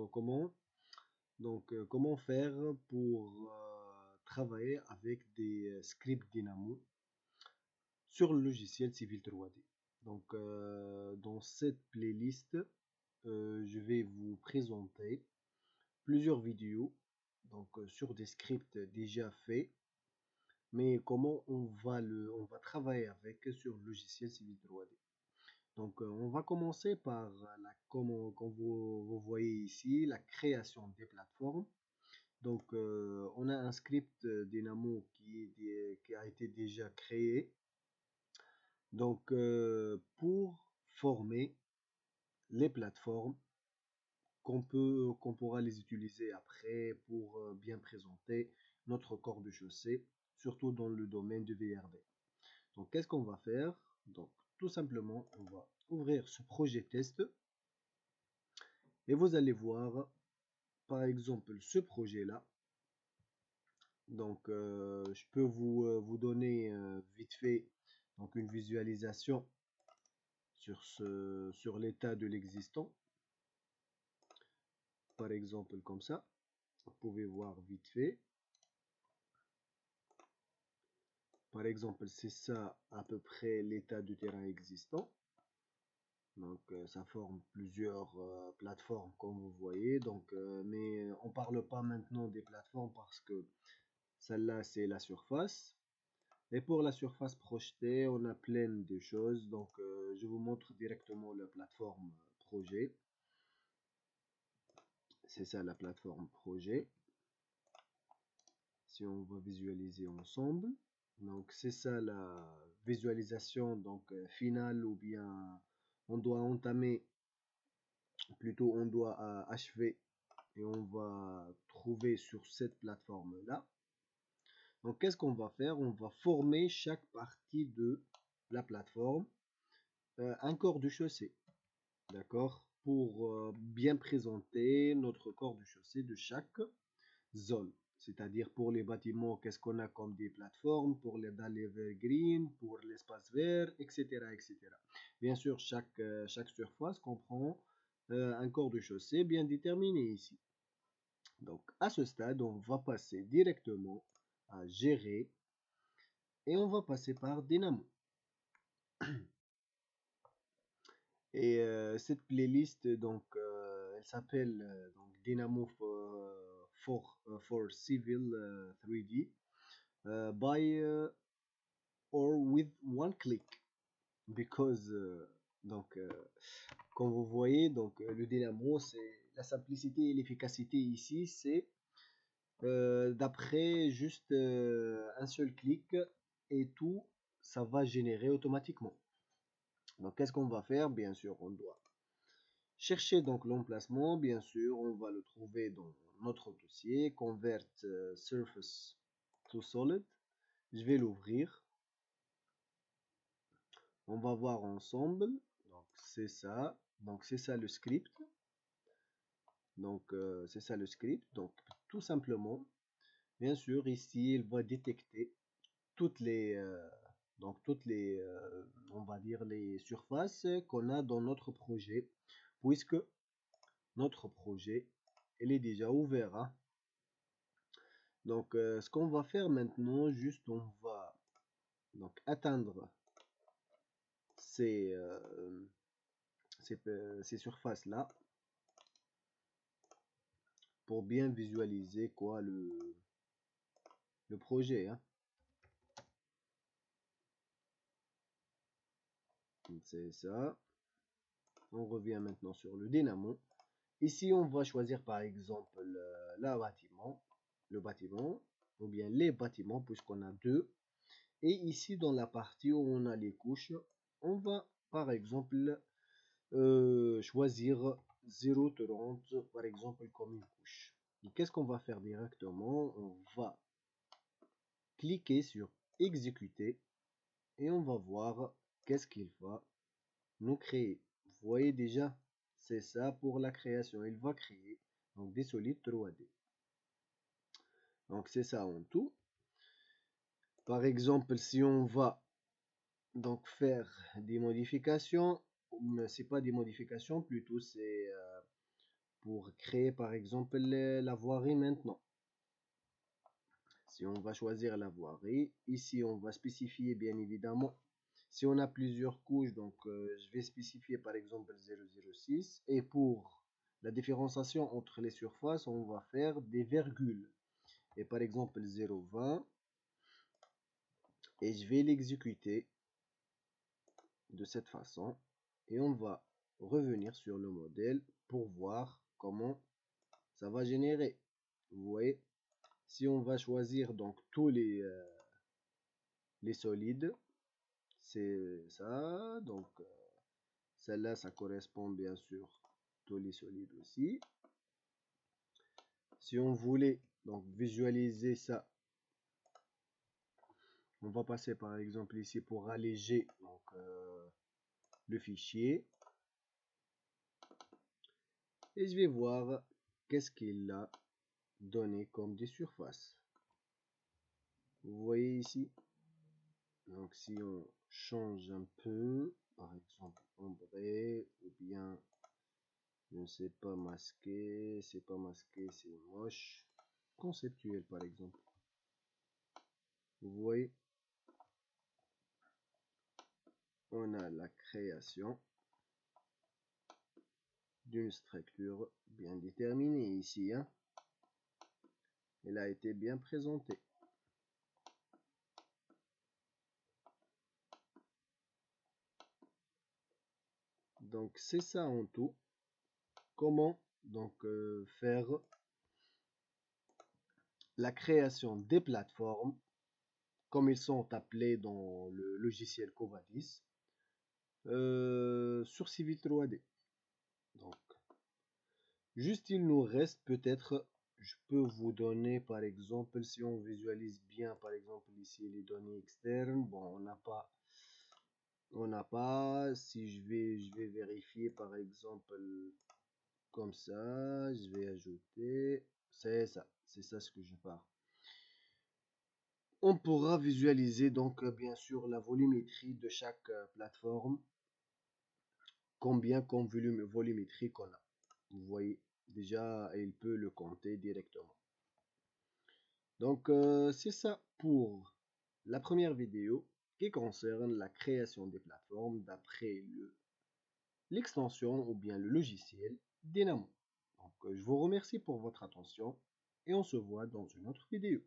comment faire pour travailler avec des scripts Dynamo sur le logiciel Civil 3D. Dans cette playlist, je vais vous présenter plusieurs vidéos sur des scripts déjà faits, mais comment on va travailler avec sur le logiciel Civil 3D. On va commencer par comme vous voyez ici, la création des plateformes. On a un script Dynamo qui a été déjà créé. Pour former les plateformes qu'on pourra les utiliser après pour bien présenter notre corps de chaussée, surtout dans le domaine du VRD. Donc, qu'est-ce qu'on va faire? Donc, tout simplement, on va ouvrir ce projet test et vous allez voir, par exemple, ce projet-là. Je peux vous donner vite fait une visualisation sur l'état de l'existant. Par exemple, comme ça, vous pouvez voir vite fait. Par exemple, c'est ça à peu près l'état du terrain existant. Ça forme plusieurs plateformes comme vous voyez. Mais on parle pas maintenant des plateformes parce que celle-là c'est la surface. Et pour la surface projetée, on a plein de choses. Je vous montre directement la plateforme projet. C'est ça la plateforme projet. Si on va visualiser ensemble. Donc c'est ça la visualisation finale, ou bien on doit entamer, plutôt on doit achever, et on va trouver sur cette plateforme là. Donc qu'est-ce qu'on va faire? On va former chaque partie de la plateforme un corps de chaussée, d'accord, pour bien présenter notre corps de chaussée de chaque zone. C'est-à-dire pour les bâtiments, qu'est-ce qu'on a comme des plateformes, pour les dalles evergreen, pour l'espace vert, etc., etc. Bien sûr, chaque surface comprend un corps de chaussée bien déterminé ici. Donc à ce stade, on va passer directement à gérer et on va passer par Dynamo. Et cette playlist, elle s'appelle Dynamo for Civil 3D by or with one click, because comme vous voyez, le Dynamo, c'est la simplicité et l'efficacité ici, c'est d'après juste un seul clic, et tout ça va générer automatiquement. Donc qu'est-ce qu'on va faire? Bien sûr, on doit chercher l'emplacement. Bien sûr, on va le trouver dans notre dossier Convert Surface to Solid. Je vais l'ouvrir. On va voir ensemble. C'est ça. C'est ça le script. C'est ça le script. Tout simplement, bien sûr, ici, il va détecter toutes les on va dire les surfaces qu'on a dans notre projet, puisque notre projet il est déjà ouvert, hein. Ce qu'on va faire maintenant, juste on va atteindre ces surfaces là pour bien visualiser quoi le projet, hein. C'est ça. On revient maintenant sur le Dynamo. Ici, on va choisir par exemple le bâtiment, ou bien les bâtiments, puisqu'on a deux. Et ici, dans la partie où on a les couches, on va par exemple choisir 0,30 par exemple comme une couche. Qu'est-ce qu'on va faire directement? On va cliquer sur exécuter et on va voir qu'est-ce qu'il va nous créer. Vous voyez déjà, c'est ça pour la création. Il va créer des solides 3D. C'est ça en tout. Par exemple, si on va faire des modifications, c'est pas des modifications, plutôt c'est pour créer par exemple la voirie maintenant. Si on va choisir la voirie, ici on va spécifier bien évidemment. Si on a plusieurs couches, donc je vais spécifier par exemple 0,06. Et pour la différenciation entre les surfaces, on va faire des virgules. Et par exemple 0,20. Et je vais l'exécuter de cette façon. Et on va revenir sur le modèle pour voir comment ça va générer. Vous voyez, si on va choisir donc tous les solides, c'est ça. Donc celle-là, ça correspond bien sûr tous les solides aussi. Si on voulait donc visualiser ça, on va passer par exemple ici pour alléger donc, le fichier. Et je vais voir qu'est-ce qu'il a donné comme des surfaces. Vous voyez ici. Donc si on change un peu, par exemple ombré, ou bien je ne sais pas, masqué, c'est pas masqué, c'est moche, conceptuel par exemple. Vous voyez, on a la création d'une structure bien déterminée ici, hein. Elle a été bien présentée. Donc c'est ça en tout. Comment donc faire la création des plateformes, comme ils sont appelés dans le logiciel Covadis, sur Civil 3D. Donc, juste il nous reste peut-être, je peux vous donner par exemple, si on visualise bien par exemple ici les données externes, bon on n'a pas, si je vais vérifier par exemple comme ça, je vais ajouter, c'est ça ce que je pars. On pourra visualiser donc bien sûr la volumétrie de chaque plateforme, combien comme volumétrie qu'on a. Vous voyez, déjà il peut le compter directement. Donc c'est ça pour la première vidéo qui concerne la création des plateformes d'après l'extension ou bien le logiciel Dynamo. Donc je vous remercie pour votre attention et on se voit dans une autre vidéo.